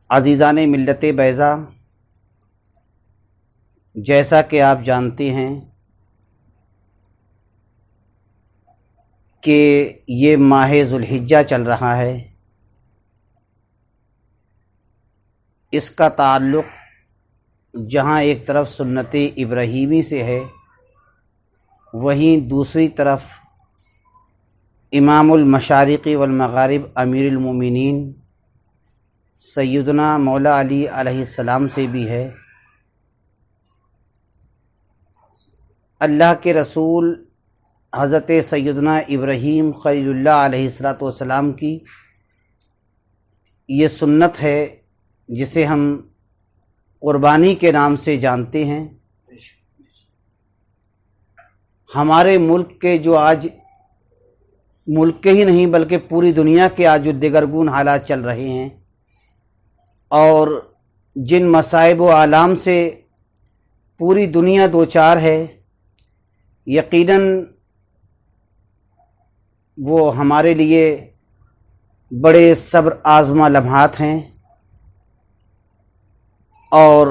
عزیزان ملت بیضا، جیسا کہ آپ جانتے ہیں کہ یہ ماہ ذوالحجہ چل رہا ہے، اس کا تعلق جہاں ایک طرف سنت ابراہیمی سے ہے، وہیں دوسری طرف امام المشارق والمغارب امیر المومنین سیدنا مولا علی علیہ السلام سے بھی ہے۔ اللہ کے رسول حضرت سیدنا ابراہیم خلیل اللہ علیہ السلام کی یہ سنت ہے جسے ہم قربانی کے نام سے جانتے ہیں۔ ہمارے ملک کے جو آج ملک کے ہی نہیں بلکہ پوری دنیا کے آج جو دگرگون حالات چل رہے ہیں اور جن مصائب و آلام سے پوری دنیا دوچار ہے، یقیناً وہ ہمارے لیے بڑے صبر آزما لمحات ہیں، اور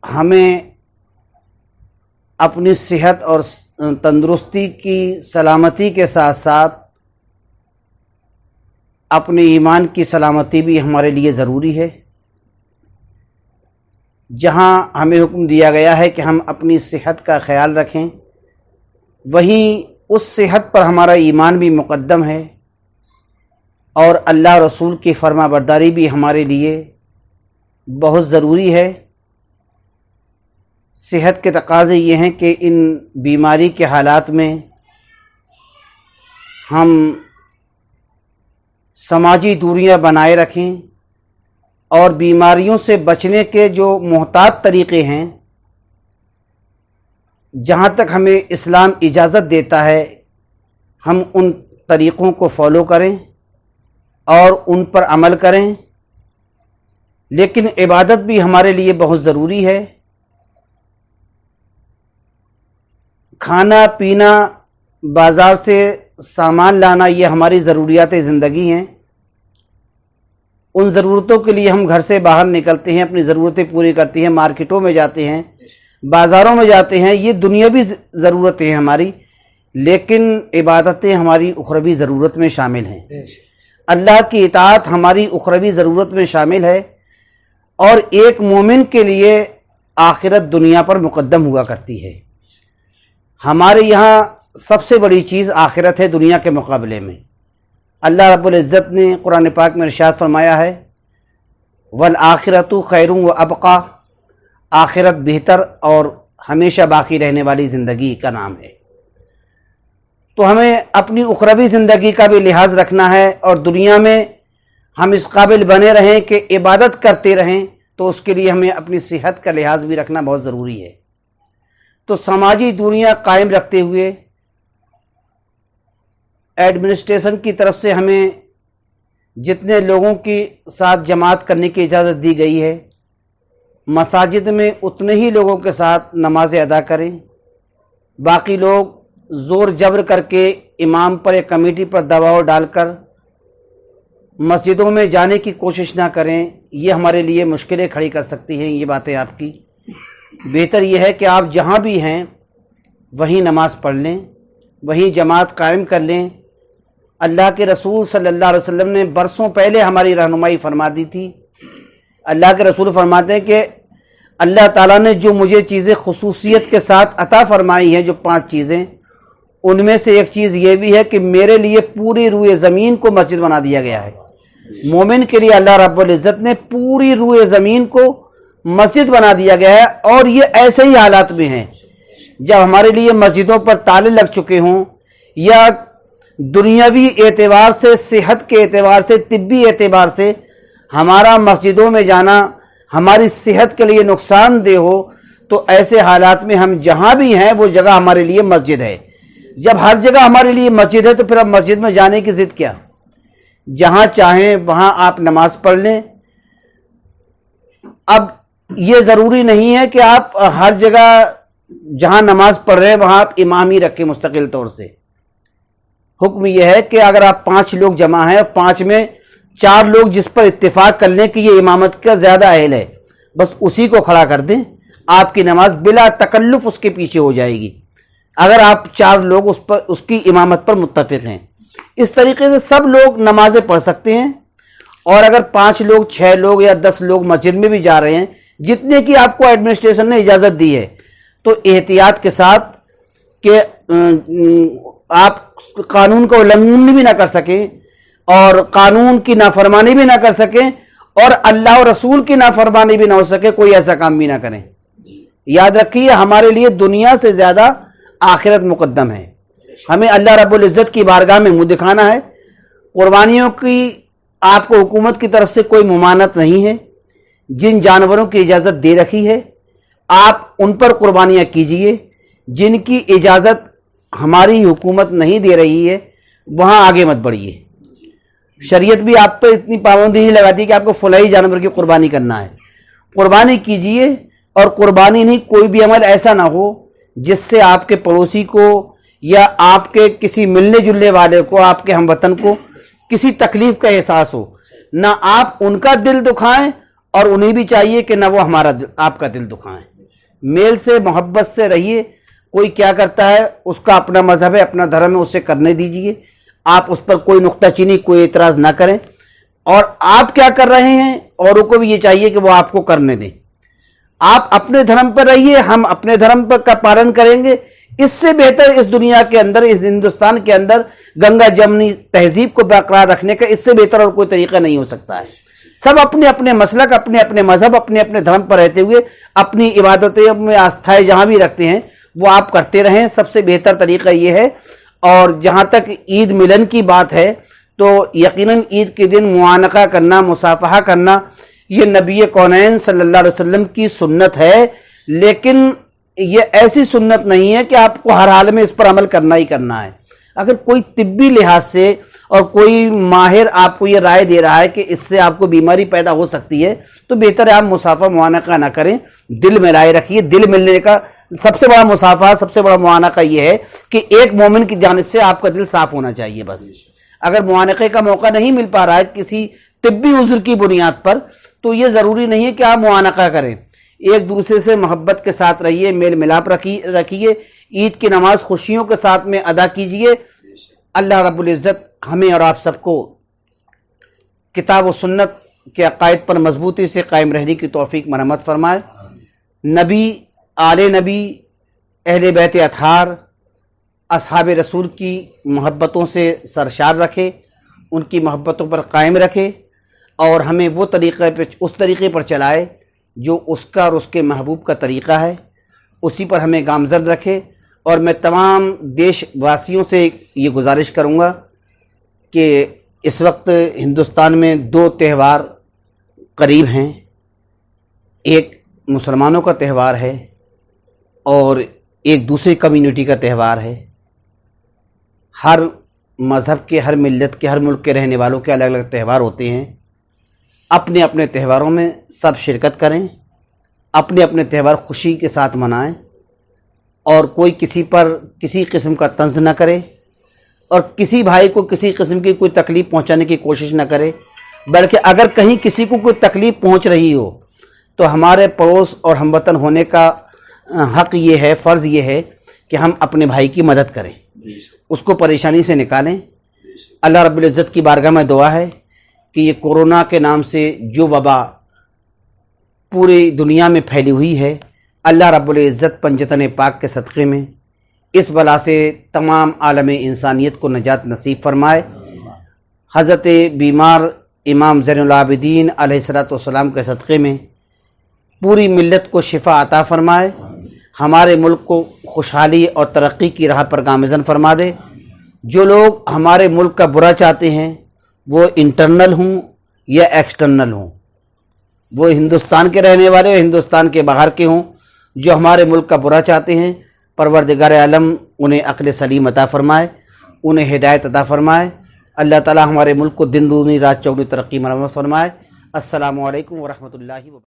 ہمیں اپنی صحت اور تندرستی کی سلامتی کے ساتھ ساتھ اپنے ایمان کی سلامتی بھی ہمارے لیے ضروری ہے۔ جہاں ہمیں حکم دیا گیا ہے کہ ہم اپنی صحت کا خیال رکھیں، وہیں اس صحت پر ہمارا ایمان بھی مقدم ہے، اور اللہ رسول کی فرما برداری بھی ہمارے لیے بہت ضروری ہے۔ صحت کے تقاضے یہ ہیں کہ ان بیماری کے حالات میں ہم سماجی دوریاں بنائے رکھیں، اور بیماریوں سے بچنے کے جو محتاط طریقے ہیں، جہاں تک ہمیں اسلام اجازت دیتا ہے ہم ان طریقوں کو فالو کریں اور ان پر عمل کریں۔ لیکن عبادت بھی ہمارے لیے بہت ضروری ہے۔ کھانا پینا، بازار سے سامان لانا، یہ ہماری ضروریات زندگی ہیں۔ ان ضرورتوں کے لیے ہم گھر سے باہر نکلتے ہیں، اپنی ضرورتیں پوری کرتے ہیں، مارکیٹوں میں جاتے ہیں، بازاروں میں جاتے ہیں، یہ دنیاوی ضرورتیں ہیں ہماری، لیکن عبادتیں ہماری اخروی ضرورت میں شامل ہیں۔ اللہ کی اطاعت ہماری اخروی ضرورت میں شامل ہے، اور ایک مومن کے لیے آخرت دنیا پر مقدم ہوا کرتی ہے۔ ہمارے یہاں سب سے بڑی چیز آخرت ہے دنیا کے مقابلے میں۔ اللہ رب العزت نے قرآن پاک میں ارشاد فرمایا ہے، وَالْآخِرَةُ خَيْرٌ وَأَبْقَىٰ، آخرت بہتر اور ہمیشہ باقی رہنے والی زندگی کا نام ہے۔ تو ہمیں اپنی اخروی زندگی کا بھی لحاظ رکھنا ہے، اور دنیا میں ہم اس قابل بنے رہیں کہ عبادت کرتے رہیں، تو اس کے لیے ہمیں اپنی صحت کا لحاظ بھی رکھنا بہت ضروری ہے۔ تو سماجی دوریاں قائم رکھتے ہوئے ایڈمنسٹریشن کی طرف سے ہمیں جتنے لوگوں کے ساتھ جماعت کرنے کی اجازت دی گئی ہے، مساجد میں اتنے ہی لوگوں کے ساتھ نمازیں ادا کریں۔ باقی لوگ زور جبر کر کے امام پر یا کمیٹی پر دباؤ ڈال کر مسجدوں میں جانے کی کوشش نہ کریں، یہ ہمارے لیے مشکلیں کھڑی کر سکتی ہیں۔ یہ باتیں آپ کی، بہتر یہ ہے کہ آپ جہاں بھی ہیں وہیں نماز پڑھ لیں، وہیں جماعت قائم کر لیں۔ اللہ کے رسول صلی اللہ علیہ وسلم نے برسوں پہلے ہماری رہنمائی فرما دی تھی۔ اللہ کے رسول فرماتے ہیں کہ اللہ تعالیٰ نے جو مجھے چیزیں خصوصیت کے ساتھ عطا فرمائی ہیں، جو 5 چیزیں، ان میں سے ایک چیز یہ بھی ہے کہ میرے لیے پوری روئے زمین کو مسجد بنا دیا گیا ہے۔ مومن کے لیے اللہ رب العزت نے پوری روئے زمین کو مسجد بنا دیا گیا ہے، اور یہ ایسے ہی حالات میں ہیں جب ہمارے لیے مسجدوں پر تالے لگ چکے ہوں، یا دنیاوی اعتبار سے، صحت کے اعتبار سے، طبی اعتبار سے ہمارا مسجدوں میں جانا ہماری صحت کے لیے نقصان دہ ہو، تو ایسے حالات میں ہم جہاں بھی ہیں وہ جگہ ہمارے لیے مسجد ہے۔ جب ہر جگہ ہمارے لیے مسجد ہے تو پھر اب مسجد میں جانے کی ضد کیا؟ جہاں چاہیں وہاں آپ نماز پڑھ لیں۔ اب یہ ضروری نہیں ہے کہ آپ ہر جگہ جہاں نماز پڑھ رہے ہیں وہاں آپ امام ہی رکھیں مستقل طور سے۔ حکم یہ ہے کہ اگر آپ 5 لوگ جمع ہیں اور 5 میں 4 लोग जिस पर इत्तेफाक कर लें कि ये इमामत का ज़्यादा अहल है, बस उसी को खड़ा कर दें, आपकी नमाज बिला तकल्लुफ उसके पीछे हो जाएगी, अगर आप 4 लोग उस पर उसकी इमामत पर मुत्तफिक हैं। इस तरीके से सब लोग नमाजें पढ़ सकते हैं। और अगर 5 लोग, 6 लोग या 10 लोग मस्जिद में भी जा रहे हैं, जितने की आपको एडमिनिस्ट्रेशन ने इजाज़त दी है, तो एहतियात के साथ कि आप कानून का उल्लंघन भी ना कर सकें और कानून की नाफरमानी भी ना कर सकें और अल्लाह और रसूल की नाफरमानी भी ना हो सके, कोई ऐसा काम भी ना करें। याद रखिए, हमारे लिए दुनिया से ज़्यादा आखिरत मुकद्दम है। हमें अल्लाह रब्बुल इज़्ज़त की बारगाह में मुंह दिखाना है। कुर्बानियों की आपको हुकूमत की तरफ से कोई मुमानत नहीं है। जिन जानवरों की इजाज़त दे रखी है, आप उन पर कुर्बानियाँ कीजिए। जिनकी इजाज़त हमारी हुकूमत नहीं दे रही है, वहाँ आगे मत बढ़िए। शरीयत भी आप पर इतनी पाबंदी नहीं लगाती कि आपको फलाही जानवर की कुर्बानी करना है। कुर्बानी कीजिए, और कुर्बानी नहीं, कोई भी अमल ऐसा ना हो जिससे आपके पड़ोसी को या आपके किसी मिलने जुलने वाले को, आपके हमवतन को किसी तकलीफ का एहसास हो। ना आप उनका दिल दुखाएं और उन्हें भी चाहिए कि ना वो आपका दिल दुखाएं। मेल से, मोहब्बत से रहिए। कोई क्या करता है, उसका अपना मजहब है, अपना धर्म है, उसे करने दीजिए। आप उस पर कोई नुक्ताचीनी, कोई एतराज़ ना करें। और आप क्या कर रहे हैं, औरों को भी ये चाहिए कि वो आपको करने दें। आप अपने धर्म पर रहिए, हम अपने धर्म पर का पालन करेंगे। इससे बेहतर इस दुनिया के अंदर, इस हिंदुस्तान के अंदर गंगा जमनी तहजीब को बरकरार रखने का इससे बेहतर और कोई तरीका नहीं हो सकता है। सब अपने अपने मसलक, अपने अपने मजहब, अपने अपने धर्म पर रहते हुए अपनी इबादतें में आस्थाएं जहां भी रखते हैं वो आप करते रहें। सबसे बेहतर तरीका ये है। और जहां तक ईद मिलन की बात है, तो यकीनन ईद के दिन मुआनका करना, मुसाफहा करना, ये नबी कौनैन सल्लल्लाहु अलैहि वसल्लम की सुन्नत है। लेकिन ये ऐसी सुन्नत नहीं है कि आपको हर हाल में इस पर अमल करना ही करना है। अगर कोई तिब्बी लिहाज से और कोई माहिर आपको ये राय दे रहा है कि इससे आपको बीमारी पैदा हो सकती है, तो बेहतर है आप मुसाफा मुआनका ना करें, दिल मिलाए रखिए। दिल मिलने का सबसे बड़ा मुसाफा, सबसे बड़ा मुआनका ये है कि एक मोमिन की जानिब से आपका दिल साफ होना चाहिए बस। अगर मुआनके का मौका नहीं मिल पा रहा है किसी तिब्बी उज़्र की बुनियाद पर, तो ये ज़रूरी नहीं है कि आप मुआनका करें। एक दूसरे से मोहब्बत के साथ रहिए, मेल मिलाप रखिए। ईद की नमाज खुशियों के साथ में अदा कीजिए। अल्लाह रब्बुल इज़्ज़त हमें और आप सबको किताब व सुन्नत के अक़ायद पर मजबूती से कायम रहने की तौफीक मरहमत फरमाए। नबी, आले नबी, अहले बैत अतहार, असहाब रसूल की मोहब्बतों से सरशार रखे, उनकी मोहब्बतों पर कायम रखे और हमें वो तरीक़े पे, उस तरीक़े पर चलाए जो उसका और उसके महबूब का तरीक़ा है। उसी पर हमें गामज़द रखे। और मैं तमाम देशवासियों से ये गुजारिश करूँगा कि इस वक्त हिंदुस्तान में 2 त्यौहार करीब हैं। एक मुसलमानों का त्यौहार है और एक दूसरी कम्युनिटी का त्यौहार है। हर मज़हब के, हर मिल्लत के, हर मुल्क के रहने वालों के अलग अलग त्यौहार होते हैं। अपने अपने त्योहारों में सब शिरकत करें, अपने अपने त्यौहार खुशी के साथ मनाएं और कोई किसी पर किसी किस्म का तंज न करे और किसी भाई को किसी किस्म की कोई तकलीफ़ पहुंचाने की कोशिश न करे। बल्कि अगर कहीं किसी को कोई तकलीफ़ पहुंच रही हो तो हमारे पड़ोस और हमवतन होने का हक़ ये है, फ़र्ज़ ये है कि हम अपने भाई की मदद करें, उसको परेशानी से निकालें। अल्लाह रब्बुल इज़्ज़त की बारगाह में दुआ है कि ये कोरोना के नाम से जो वबा पूरी दुनिया में फैली हुई है, अल्लाह रब्बुल इज़्ज़त पंजतन पाक के सदक़े में इस बला से तमाम आलम इंसानियत को नजात नसीब फरमाए। हज़रत बीमार इमाम ज़ैनुल आबिदीन अलैहिस्सलाम के सदक़े में पूरी मिल्लत को शिफा अता फरमाए। हमारे मुल्क को खुशहाली और तरक्की की राह पर गामज़न फरमा दे। जो लोग हमारे मुल्क का बुरा चाहते हैं, वो इंटरनल हों या एक्सटर्नल हों, वो हिंदुस्तान के रहने वाले, हिंदुस्तान के बाहर के हों, जो हमारे मुल्क का बुरा चाहते हैं, परवरदिगार आलम उन्हें अक्ल सलीम अता फ़रमाए, उन्हें हिदायत अता फ़रमाए। अल्लाह ताला हमारे मुल्क को दिन दूनी रात चौगुनी तरक्की मरहमत फ़रमाए। अस्सलामु अलैकुम व रहमतुल्लाहि व